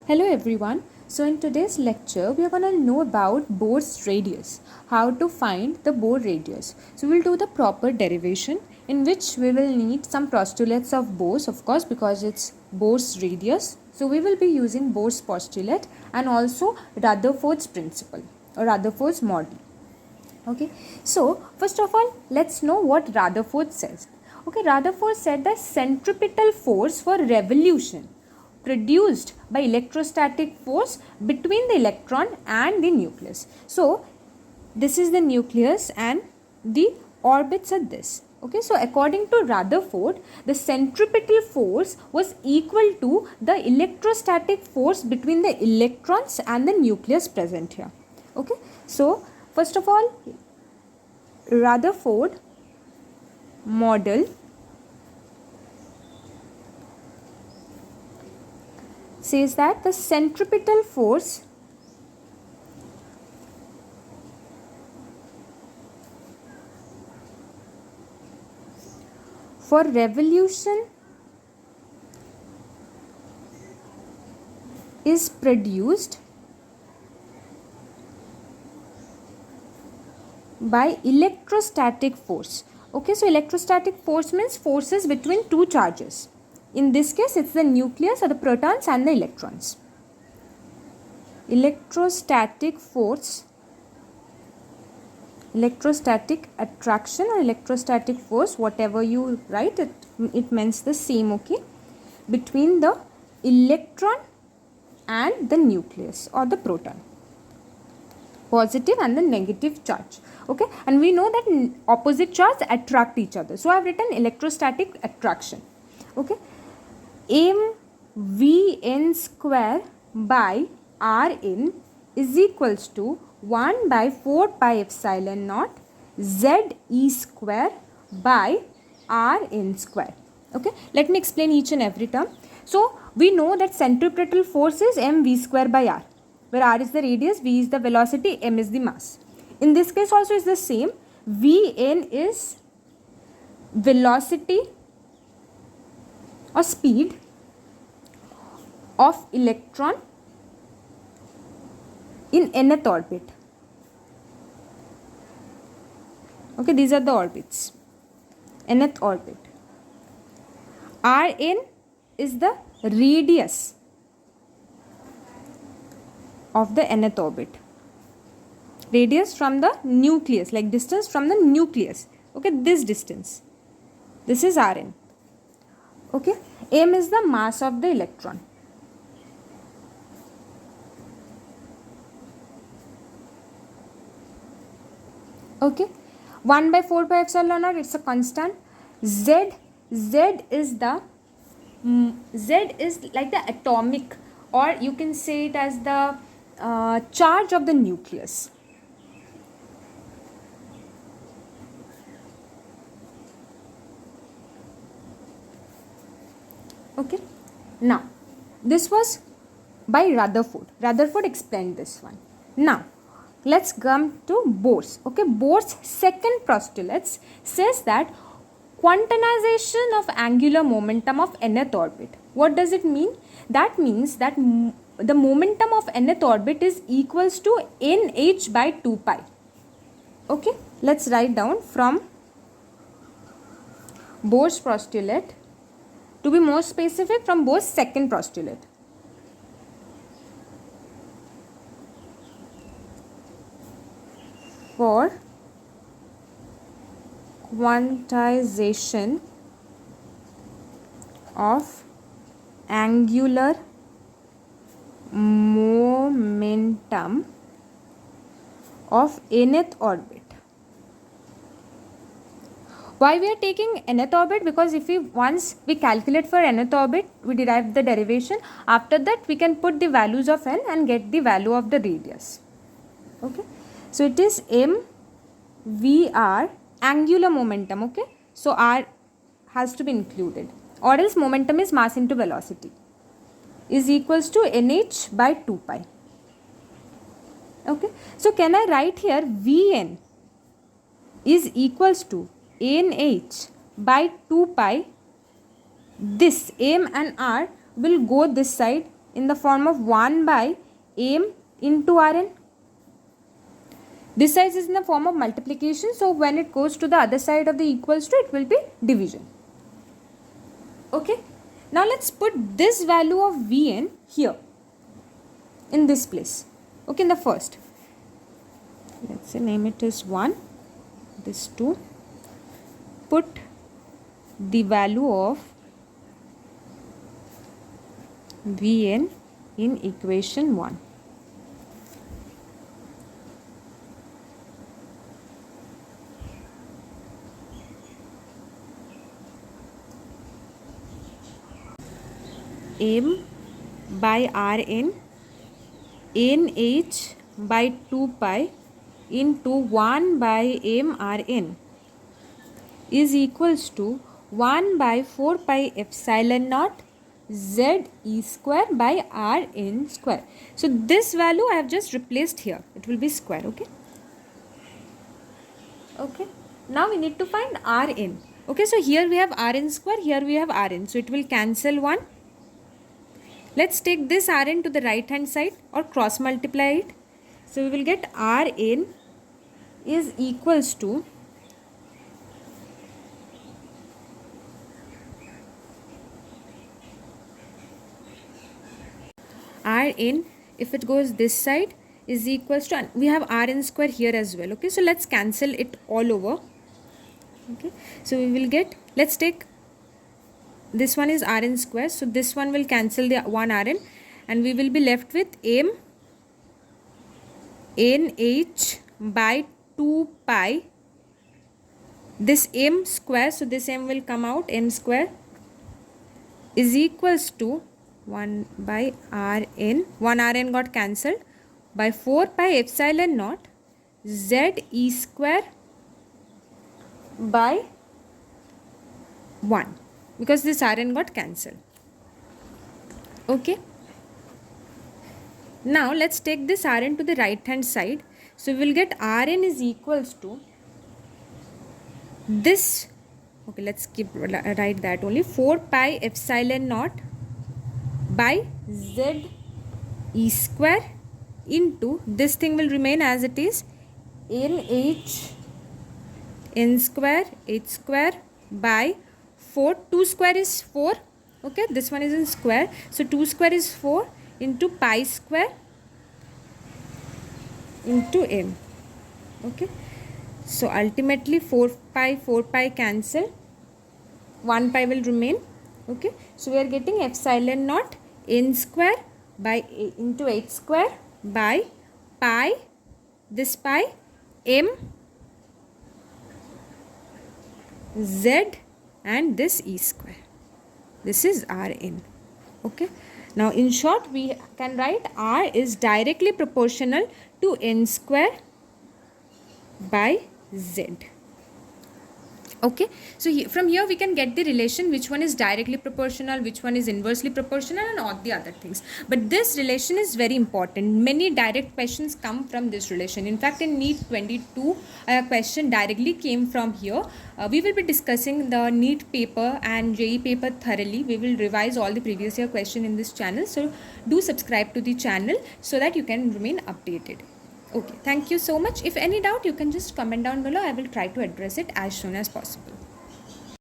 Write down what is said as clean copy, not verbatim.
Hello everyone. So in today's lecture we are going to know about Bohr's radius, how to find the Bohr radius. So we'll do the proper derivation in which we will need some postulates of Bohr's, of course, because it's Bohr's radius. So we will be using Bohr's postulate and also Rutherford's principle or Rutherford's model. Okay, so first of all let's know what Rutherford says. Okay, Rutherford said that centripetal force for revolution produced by electrostatic force between the electron and the nucleus. So this is the nucleus and the orbits are this. Okay, so according to Rutherford, the centripetal force was equal to the electrostatic force between the electrons and the nucleus present here. Okay, so first of all, Rutherford model says that the centripetal force for revolution is produced by electrostatic force. Okay, so electrostatic force means forces between two charges. In this case, it's the nucleus or the protons and the electrons. Electrostatic force, electrostatic attraction or electrostatic force, whatever you write, it means the same, okay, between the electron and the nucleus or the proton. Positive and the negative charge. Okay, and we know that opposite charges attract each other. So I have written electrostatic attraction. Okay, mvn square by Rn is equals to 1 by 4 pi epsilon naught Ze square by Rn square. Okay, let me explain each and every term. So we know that centripetal force is mv square by r, where r is the radius, v is the velocity, m is the mass. In this case also is the same. Vn is velocity or speed of electron in nth orbit. Okay, these are the orbits. Nth orbit. Rn is the radius of the nth orbit. Radius from the nucleus, like distance from the nucleus. Okay, this distance. This is Rn. Okay, m is the mass of the electron. Okay, 1 by 4 pi epsilon naught, it's a constant. Z is the Z is like the atomic, or you can say it as the charge of the nucleus. Okay, now this was by Rutherford. Rutherford explained this one. Now let's come to Bohr's. Okay, Bohr's second postulate says that quantization of angular momentum of nth orbit. What does it mean? That means that the momentum of nth orbit is equals to nh by 2 pi. Okay, let's write down from Bohr's postulate. To be more specific, from Bohr's second postulate. For quantization of angular momentum of nth orbit. Why we are taking nth orbit? Because if once we calculate for nth orbit, we derive the derivation. After that, we can put the values of n and get the value of the radius. Okay, so it is mvr angular momentum. Okay, so r has to be included, or else momentum is mass into velocity, is equals to nh by 2 pi. Okay, so can I write here Vn is equals to nh by 2 pi. This m and r will go this side in the form of 1 by m into Rn. This side is in the form of multiplication, so when it goes to the other side of the equals to, it will be division. Okay. Now let's put this value of Vn here in this place. Okay, in the first. Let's say name it as 1, this 2. Put the value of Vn in equation 1. M by Rn nh by 2 pi into 1 by mRn is equals to 1 by 4 pi epsilon naught z e square by Rn square. So this value I have just replaced here. It will be square. Okay. Okay. Now we need to find Rn. Okay. So here we have Rn square. Here we have Rn. So it will cancel 1. Let's take this Rn to the right hand side or cross multiply it. So we will get Rn is equals to Rn, if it goes this side, is equals to, we have Rn square here as well. Okay, so let's cancel it all over. Okay, so we will get, let's take this one is Rn square, so this one will cancel the one Rn and we will be left with m nh by 2 pi, this m square, so this m will come out, m square is equals to 1 by Rn, 1 Rn got cancelled, by 4 pi epsilon naught z e square by 1, because this Rn got cancelled. Okay. Now let's take this Rn to the right hand side. So we will get Rn is equals to this. Okay, let's write that only, 4 pi epsilon naught by z e square into, this thing will remain as it is, nh n square h square by 4, 2 square is 4. Okay, this one is in square, so 2 square is 4 into pi square into m. Okay, so ultimately 4 pi cancel, 1 pi will remain. Okay, so we are getting epsilon naught n square by into h square by pi, this pi m z and this e square. This is Rn. Okay. Now in short we can write R is directly proportional to n square by z. Okay, so from here we can get the relation which one is directly proportional, which one is inversely proportional and all the other things. But this relation is very important. Many direct questions come from this relation. In fact, in NEET 22, a question directly came from here. We will be discussing the NEET paper and JEE paper thoroughly. We will revise all the previous year question in this channel. So do subscribe to the channel so that you can remain updated. Okay, thank you so much. If any doubt, you can just comment down below. I will try to address it as soon as possible.